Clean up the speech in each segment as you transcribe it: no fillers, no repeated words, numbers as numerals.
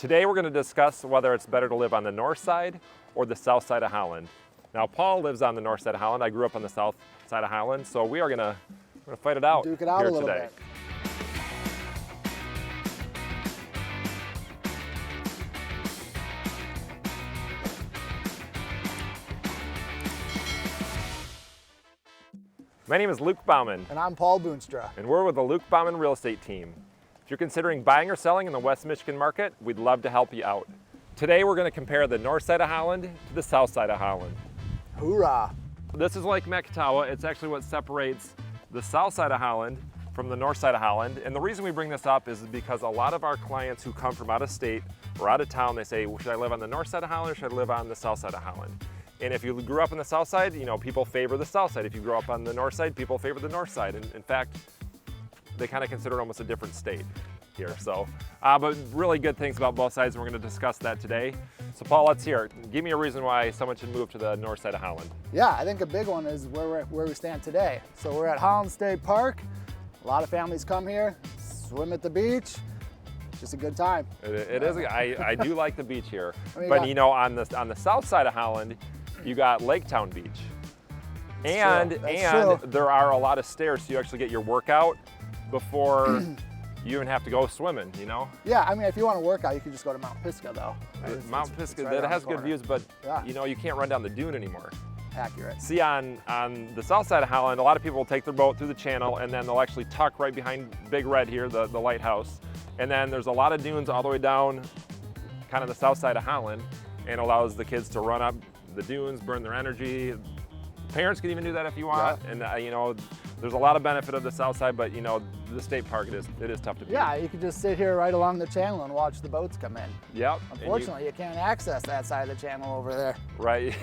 Today we're going to discuss whether it's better to live on the north side or the south side of Holland. Now Paul lives on the north side of Holland. I grew up on the south side of Holland, so we are going to fight it out, Duke it out here a little today. bit. My name is Luke Bouman, And I'm Paul Boonstra. and we're with the Luke Bouman Real Estate Team. If you're considering buying or selling in the West Michigan market, we'd love to help you out. Today we're going to compare the north side of Holland to the south side of Holland. Hoorah! This is Lake Macatawa. It's actually what separates the south side of Holland from the north side of Holland. And the reason we bring this up is because a lot of our clients who come from out of state or out of town, they say, well, should I live on the north side of Holland or should I live on the south side of Holland? And if you grew up on the south side, you know, people favor the south side. If you grew up on the north side, people favor the north side. And in fact, they kind of consider it almost a different state here. So, but really good things about both sides, and we're going to discuss that today. So Paul, let's hear it. Give me a reason why someone should move to the north side of Holland. Yeah, I think a big one is where we stand today. So we're at Holland State Park. A lot of families come here, swim at the beach. It's just a good time. It is. I do like the beach here, I mean, but you know, on the south side of Holland, you got Laketown Beach, and true. there are a lot of stairs, so you actually get your workout before you even have to go swimming. You know. Yeah, I mean, if you want to work out, you can just go to Mount Pisgah, though. Mount Pisgah, right that around has the good corner. views, but Yeah. you know, you can't run down the dune anymore. Accurate. See, on the south side of Holland, a lot of people will take their boat through the channel, and then they'll actually tuck right behind Big Red here, the lighthouse. And then there's a lot of dunes all the way down kind of the south side of Holland, and allows the kids to run up the dunes, burn their energy. Parents can even do that if you want. Yeah. And you know, there's a lot of benefit of the south side, but you know, the state park, it is tough to beat. Yeah, you can just sit here right along the channel and watch the boats come in. Yep. Unfortunately, you can't access that side of the channel over there. Right,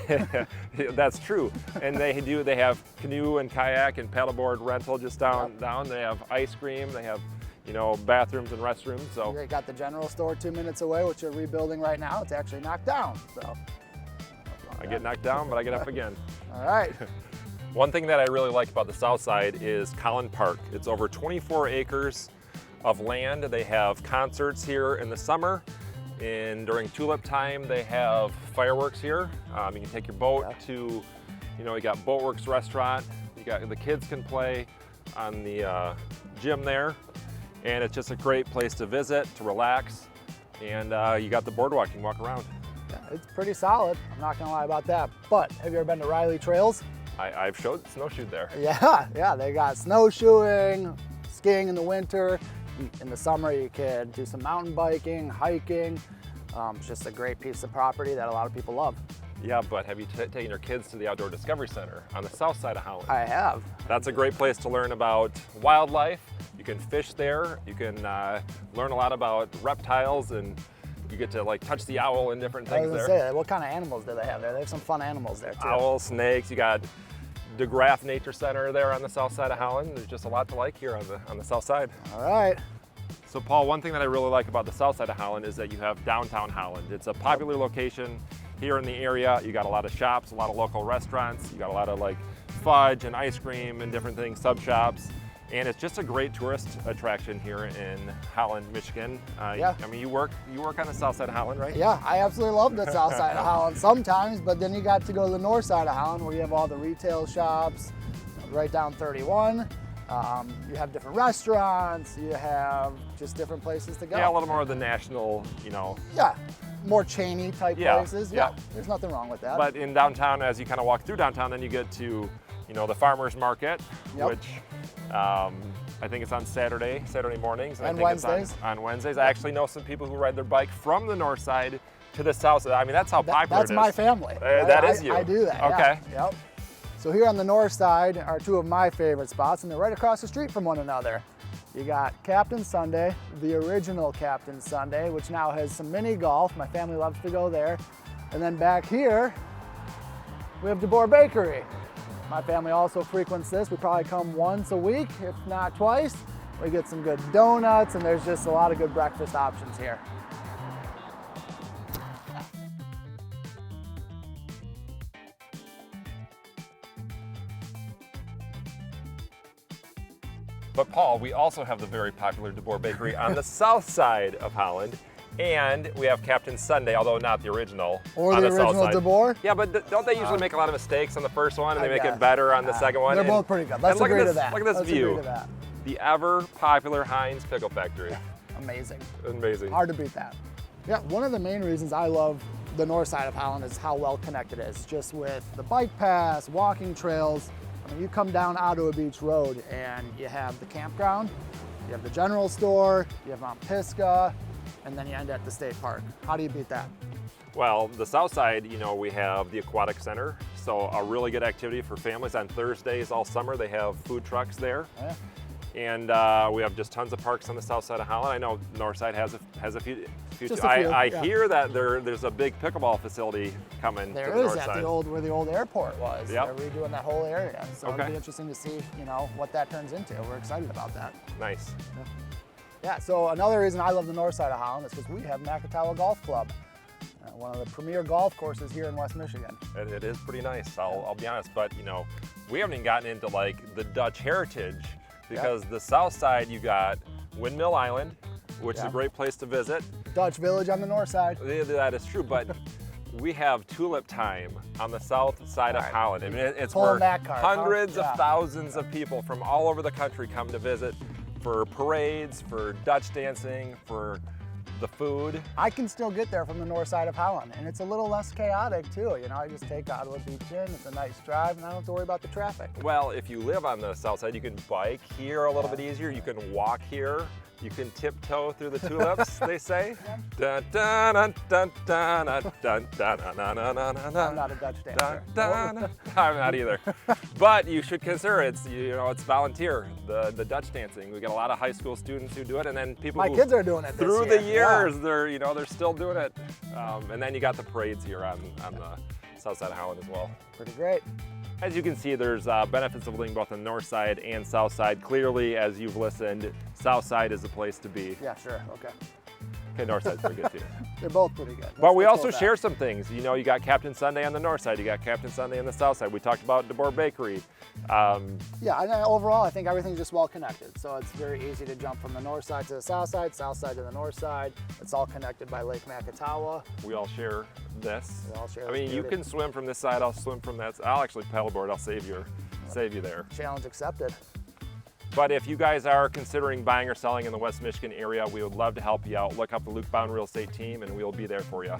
that's true. And they have canoe and kayak and paddleboard rental just down. They have ice cream, they have, you know, bathrooms and restrooms. So You got the general store 2 minutes away, which you're rebuilding right now. It's actually knocked down, so. I get knocked down, but I get up again. All right. One thing that I really like about the south side is Kollen Park. It's over 24 acres of land. They have concerts here in the summer, and during Tulip Time they have fireworks here. You can take your boat to, you know, you got Boatworks restaurant. You got the kids can play on the gym there, and it's just a great place to visit, to relax, and you got the boardwalk. You can walk around. Yeah, it's pretty solid. I'm not gonna lie about that. But have you ever been to Riley Trails? I've snowshoed there. Yeah, they got snowshoeing, skiing in the winter. In the summer, you could do some mountain biking, hiking. It's just a great piece of property that a lot of people love. Yeah, but have you taken your kids to the Outdoor Discovery Center on the south side of Holland? I have. That's a great place to learn about wildlife. You can fish there. You can learn a lot about reptiles, and you get to like touch the owl and different I things was there. gonna say, what kind of animals do they have there? They have some fun animals there too. Owls, snakes. You got DeGraff Nature Center there on the south side of Holland. There's just a lot to like here on the south side. All right. So Paul, one thing that I really like about the south side of Holland is that you have downtown Holland. It's a popular location here in the area. You got a lot of shops, a lot of local restaurants. You got a lot of like fudge and ice cream and different things, sub shops. And it's just a great tourist attraction here in Holland, Michigan. Yeah. I mean, you work on the south side of Holland, right? Yeah, I absolutely love the south side of Holland sometimes, but then you got to go to the north side of Holland where you have all the retail shops, right down 31. You have different restaurants, you have just different places to go. Yeah, a little more of the national, you know. Yeah, more chainy type Yeah, places. yeah. There's nothing wrong with that. But in downtown, as you kind of walk through downtown, then you get to, you know, the farmers market, which I think it's on Saturday mornings. And I think Wednesdays. It's on Wednesdays. I actually know some people who ride their bike from the north side to the south side. I mean, that's how popular That's it is. my family. That is you. I do that. Okay. Yeah. Yep. So here on the north side are two of my favorite spots, and they're right across the street from one another. You got Captain Sundae, the original Captain Sundae, which now has some mini golf. My family loves to go there. And then back here, we have DeBoer Bakkerij. My family also frequents this. We probably come once a week, if not twice. We get some good donuts, and there's just a lot of good breakfast options here. But Paul, we also have the very popular DeBoer Bakkerij on the south side of Holland. And we have Captain Sundae, although not the original. Or on the south original side. DeBoer? Yeah, but don't they usually make a lot of mistakes on the first one and they make guess. it better on the second one? They're And- both pretty good. Let's and look agree at to this, that. Look at this Let's view. agree to that. The ever popular Heinz Pickle Factory. Amazing. Amazing. Hard to beat that. Yeah, one of the main reasons I love the north side of Holland is how well connected it is, just with the bike paths, walking trails. I mean, you come down Ottawa Beach Road and you have the campground, you have the general store, you have Mount Pisgah, and then you end at the state park. How do you beat that? Well, the south side, you know, we have the aquatic center, so a really good activity for families. On Thursdays all summer, they have food trucks there. Yeah. And we have just tons of parks on the south side of Holland. I know Northside has a few. Just a few, I yeah. hear that there's a big pickleball facility coming There to the is north at side. where the old airport was. Yep. They're redoing that whole area. So Okay. it'll be interesting to see, you know, what that turns into. We're excited about that. Nice. Yeah, so another reason I love the north side of Holland is because we have Macatawa Golf Club, one of the premier golf courses here in West Michigan. It is pretty nice. I'll be honest, but you know, we haven't even gotten into like the Dutch heritage because the south side you got Windmill Island, which is a great place to visit. Dutch Village on the north side. That is true, but we have Tulip Time on the south side of Holland. I mean, it's Pulling where that card, huh? hundreds Yeah. of thousands of people from all over the country come to visit for parades, for Dutch dancing, for the food. I can still get there from the north side of Holland, and it's a little less chaotic too. You know, I just take Ottawa Beach in, it's a nice drive, and I don't have to worry about the traffic. Well, if you live on the south side, you can bike here a little bit easier. You can walk here. You can tiptoe through the tulips, they say. Dun, dun, dun, dun, dun, dun, dun, dun, dun, dun, dun, dun, I'm dun. not a Dutch dancer. Dun, dun. I'm not either. But you should consider it's volunteer, the Dutch dancing. We get a lot of high school students who do it, and then people My who kids are doing it this through year. the years they're still doing it. And then you got the parades here on the south side of Holland as well. Pretty great. As you can see, there's benefits of living both on the north side and south side. Clearly, as you've listened, south side is the place to be. Yeah, sure, okay. Okay, north side's pretty good too. They're both pretty good. But we Let's also go with that. share some things. You know, you got Captain Sundae on the north side, you got Captain Sundae on the south side. We talked about DeBoer Bakkerij. Yeah, and overall, I think everything's just well connected. So it's very easy to jump from the north side to the south side to the north side. It's all connected by Lake Macatawa. We all share this. We all share I this mean, you beauty. can swim from this side, I'll swim from that side. I'll actually paddleboard, I'll save you there. Challenge accepted. But if you guys are considering buying or selling in the West Michigan area, we would love to help you out. Look up the Luke Bound Real Estate team and we'll be there for you.